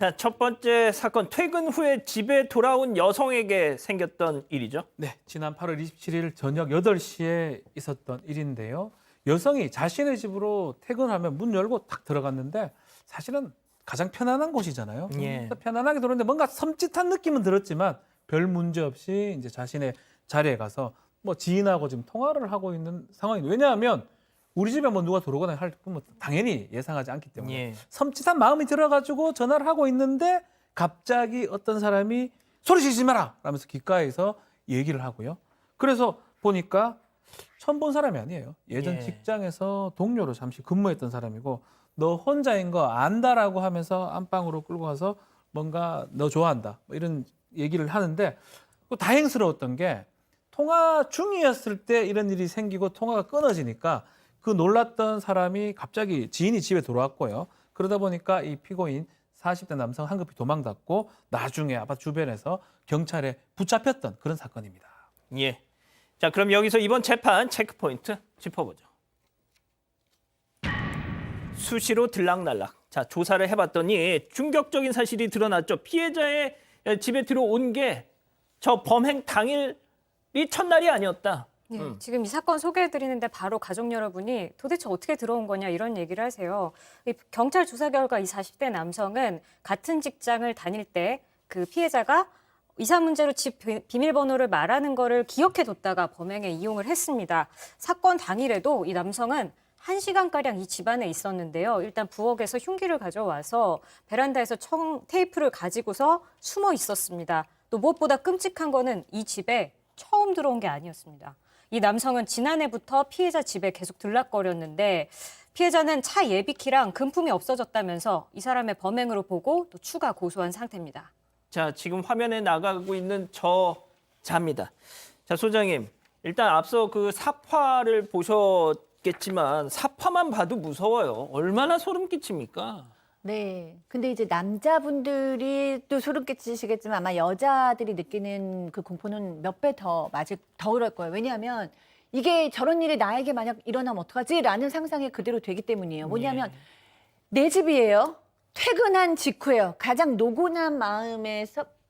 자, 첫 번째 사건, 퇴근 후에 집에 돌아온 여성에게 생겼던 일이죠. 네, 지난 8월 27일 저녁 8시에 있었던 일인데요. 여성이 자신의 집으로 퇴근하면 문 열고 딱 들어갔는데 사실은 가장 편안한 곳이잖아요. 예. 편안하게 들었는데 뭔가 섬찟한 느낌은 들었지만 별 문제 없이 이제 자신의 자리에 가서 뭐 지인하고 지금 통화를 하고 있는 상황입니다. 왜냐하면 우리 집에 뭐 누가 들어오거나 할 부분 당연히 예상하지 않기 때문에 예. 섬찟한 마음이 들어가지고 전화를 하고 있는데 갑자기 어떤 사람이 소리 지르지 마라 라면서 귓가에서 얘기를 하고요. 그래서 보니까 처음 본 사람이 아니에요. 예전 예. 직장에서 동료로 잠시 근무했던 사람이고 너 혼자인 거 안다라고 하면서 안방으로 끌고 가서 뭔가 너 좋아한다 뭐 이런 얘기를 하는데 또 다행스러웠던 게 통화 중이었을 때 이런 일이 생기고 통화가 끊어지니까 그 놀랐던 사람이 갑자기 지인이 집에 들어왔고요. 그러다 보니까 이 피고인 40대 남성 한급히 도망갔고 나중에 아파트 주변에서 경찰에 붙잡혔던 그런 사건입니다. 예. 자, 그럼 여기서 이번 재판 체크포인트 짚어보죠. 수시로 들락날락. 자, 조사를 해봤더니 충격적인 사실이 드러났죠. 피해자의 집에 들어온 게 저 범행 당일이 첫날이 아니었다. 네, 지금 이 사건 소개해드리는데 바로 가족 여러분이 도대체 어떻게 들어온 거냐 이런 얘기를 하세요. 이 경찰 조사 결과 이 40대 남성은 같은 직장을 다닐 때 그 피해자가 이사 문제로 집 비밀번호를 말하는 거를 기억해뒀다가 범행에 이용을 했습니다. 사건 당일에도 이 남성은 1시간가량 이 집안에 있었는데요. 일단 부엌에서 흉기를 가져와서 베란다에서 테이프를 가지고서 숨어 있었습니다. 또 무엇보다 끔찍한 거는 이 집에 처음 들어온 게 아니었습니다. 이 남성은 지난해부터 피해자 집에 계속 들락거렸는데 피해자는 차 예비키랑 금품이 없어졌다면서 이 사람의 범행으로 보고 또 추가 고소한 상태입니다. 자, 지금 화면에 나가고 있는 저 자입니다. 자, 소장님, 일단 앞서 그 사파를 보셨겠지만 사파만 봐도 무서워요. 얼마나 소름 끼칩니까? 네. 근데 이제 남자분들이 또 소름 끼치시겠지만 아마 여자들이 느끼는 그 공포는 몇 배 더 그럴 거예요. 왜냐하면 이게 저런 일이 나에게 만약 일어나면 어떡하지? 라는 상상이 그대로 되기 때문이에요. 뭐냐면 내 집이에요. 퇴근한 직후예요. 가장 노곤한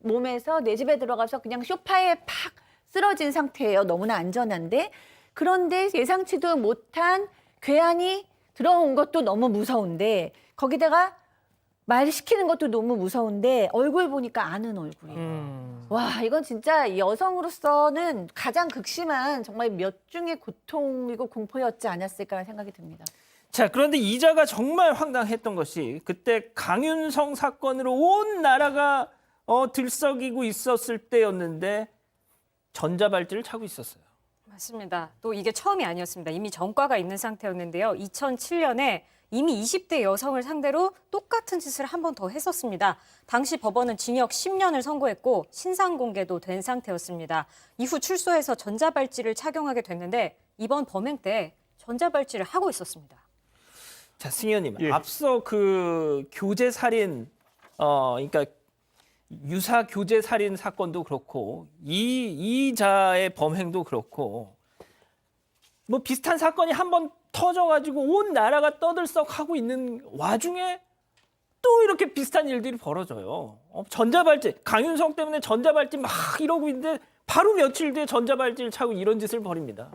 몸에서 내 집에 들어가서 그냥 소파에 팍 쓰러진 상태예요. 너무나 안전한데. 그런데 예상치도 못한 괴한이 들어온 것도 너무 무서운데 거기다가 말 시키는 것도 너무 무서운데 얼굴 보니까 아는 얼굴이에요. 와, 이건 진짜 여성으로서는 가장 극심한 정말 몇 중의 고통이고 공포였지 않았을까 생각이 듭니다. 자, 그런데 이자가 정말 황당했던 것이 그때 강윤성 사건으로 온 나라가 들썩이고 있었을 때였는데 전자발찌를 차고 있었어요. 맞습니다. 또 이게 처음이 아니었습니다. 이미 전과가 있는 상태였는데요. 2007년에 이미 20대 여성을 상대로 똑같은 짓을 한 번 더 했었습니다. 당시 법원은 징역 10년을 선고했고 신상 공개도 된 상태였습니다. 이후 출소해서 전자발찌를 착용하게 됐는데 이번 범행 때 전자발찌를 하고 있었습니다. 자, 승현님, 예. 앞서 그 교제 살인, 그러니까 유사 교제 살인 사건도 그렇고 이자의 범행도 그렇고 뭐 비슷한 사건이 한 번 터져가지고 온 나라가 떠들썩하고 있는 와중에 또 이렇게 비슷한 일들이 벌어져요. 전자발찌, 강윤성 때문에 전자발찌 막 이러고 있는데 바로 며칠 뒤에 전자발찌를 차고 이런 짓을 벌입니다.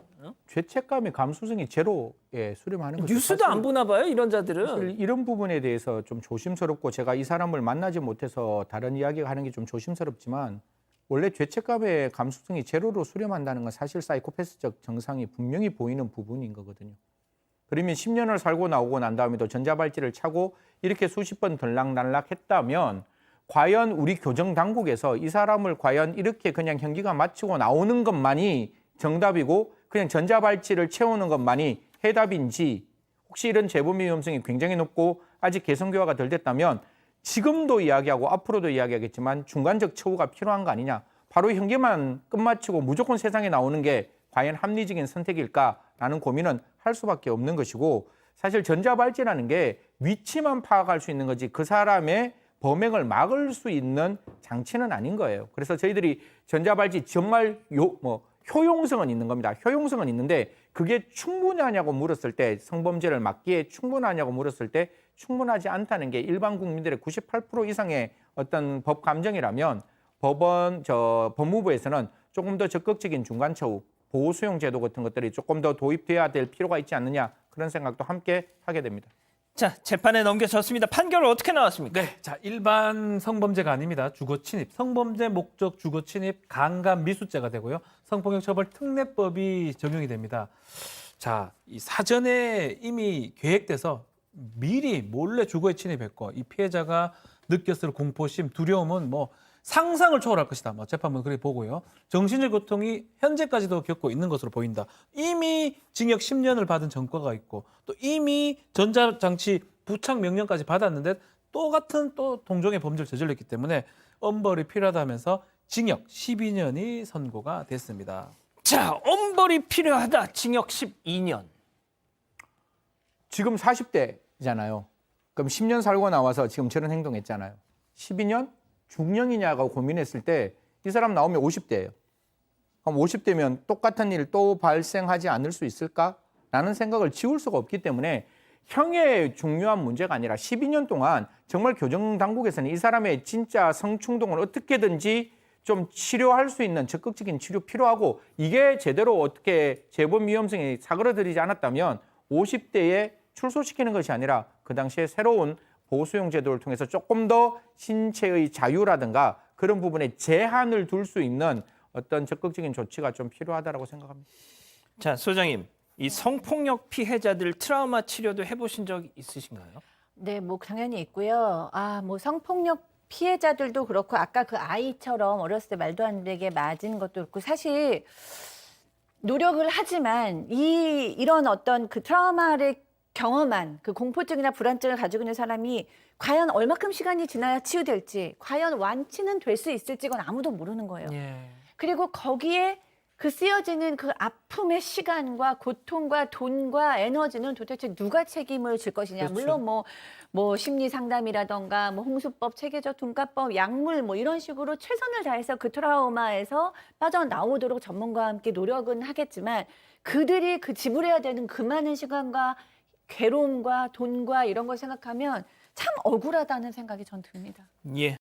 죄책감의 감수성이 제로에 수렴하는 거죠. 뉴스도 안 보나 봐요, 이런 자들은. 사실 이런 부분에 대해서 좀 조심스럽고 제가 이 사람을 만나지 못해서 다른 이야기를 하는 게 좀 조심스럽지만 원래 죄책감의 감수성이 제로로 수렴한다는 건 사실 사이코패스적 정상이 분명히 보이는 부분인 거거든요. 그러면 10년을 살고 나오고 난 다음에도 전자발찌를 차고 이렇게 수십 번 들락날락 했다면 과연 우리 교정당국에서 이 사람을 과연 이렇게 그냥 형기가 마치고 나오는 것만이 정답이고 그냥 전자발찌를 채우는 것만이 해답인지 혹시 이런 재범 위험성이 굉장히 높고 아직 개선교화가 덜 됐다면 지금도 이야기하고 앞으로도 이야기하겠지만 중간적 처우가 필요한 거 아니냐. 바로 형기만 끝마치고 무조건 세상에 나오는 게 과연 합리적인 선택일까라는 고민은 할 수밖에 없는 것이고 사실 전자발찌라는 게 위치만 파악할 수 있는 거지 그 사람의 범행을 막을 수 있는 장치는 아닌 거예요. 그래서 저희들이 전자발찌 정말 효용성은 있는 겁니다. 효용성은 있는데 그게 충분하냐고 물었을 때 성범죄를 막기에 충분하냐고 물었을 때 충분하지 않다는 게 일반 국민들의 98% 이상의 어떤 법 감정이라면 법무부에서는 조금 더 적극적인 중간처우 보호 수용 제도 같은 것들이 조금 더 도입돼야 될 필요가 있지 않느냐 그런 생각도 함께 하게 됩니다. 자, 재판에 넘겨졌습니다. 판결 어떻게 나왔습니까? 네, 자 일반 성범죄가 아닙니다. 주거 침입, 성범죄 목적 주거 침입, 강간 미수죄가 되고요. 성폭력처벌특례법이 적용이 됩니다. 자, 이 사전에 이미 계획돼서 미리 몰래 주거에 침입했고 이 피해자가 느꼈을 공포심, 두려움은 뭐 상상을 초월할 것이다. 뭐 재판부는 그렇게 보고요. 정신적 고통이 현재까지도 겪고 있는 것으로 보인다. 이미 징역 10년을 받은 전과가 있고 또 이미 전자장치 부착 명령까지 받았는데 또 같은 또 동종의 범죄를 저질렀기 때문에 엄벌이 필요하다면서 징역 12년이 선고가 됐습니다. 자, 엄벌이 필요하다. 징역 12년. 지금 40대잖아요. 그럼 10년 살고 나와서 지금 저런 행동했잖아요. 12년? 중형이냐고 고민했을 때 이 사람 나오면 50대예요. 그럼 50대면 똑같은 일 또 발생하지 않을 수 있을까라는 생각을 지울 수가 없기 때문에 형의 중요한 문제가 아니라 12년 동안 정말 교정당국에서는 이 사람의 진짜 성충동을 어떻게든지 좀 치료할 수 있는 적극적인 치료 필요하고 이게 제대로 어떻게 재범 위험성이 사그러들이지 않았다면 50대에 출소시키는 것이 아니라 그 당시에 새로운 보호수용 제도를 통해서 조금 더 신체의 자유라든가 그런 부분에 제한을 둘 수 있는 어떤 적극적인 조치가 좀 필요하다고 생각합니다. 자, 소장님. 이 성폭력 피해자들 트라우마 치료도 해보신 적 있으신가요? 네, 뭐 당연히 있고요. 뭐 성폭력 피해자들도 그렇고 아까 그 아이처럼 어렸을 때 말도 안 되게 맞은 것도 그렇고 사실 노력을 하지만 이런 어떤 그 트라우마를 경험한 그 공포증이나 불안증을 가지고 있는 사람이 과연 얼마큼 시간이 지나야 치유될지, 과연 완치는 될 수 있을지 그건 아무도 모르는 거예요. 그리고 거기에 그 쓰여지는 그 아픔의 시간과 고통과 돈과 에너지는 도대체 누가 책임을 질 것이냐. 그렇죠. 물론 뭐 심리 상담이라던가 뭐 홍수법, 체계적 둔가법, 약물 뭐 이런 식으로 최선을 다해서 그 트라우마에서 빠져나오도록 전문가와 함께 노력은 하겠지만 그들이 그 지불해야 되는 그 많은 시간과 괴로움과 돈과 이런 걸 생각하면 참 억울하다는 생각이 전 듭니다. 예.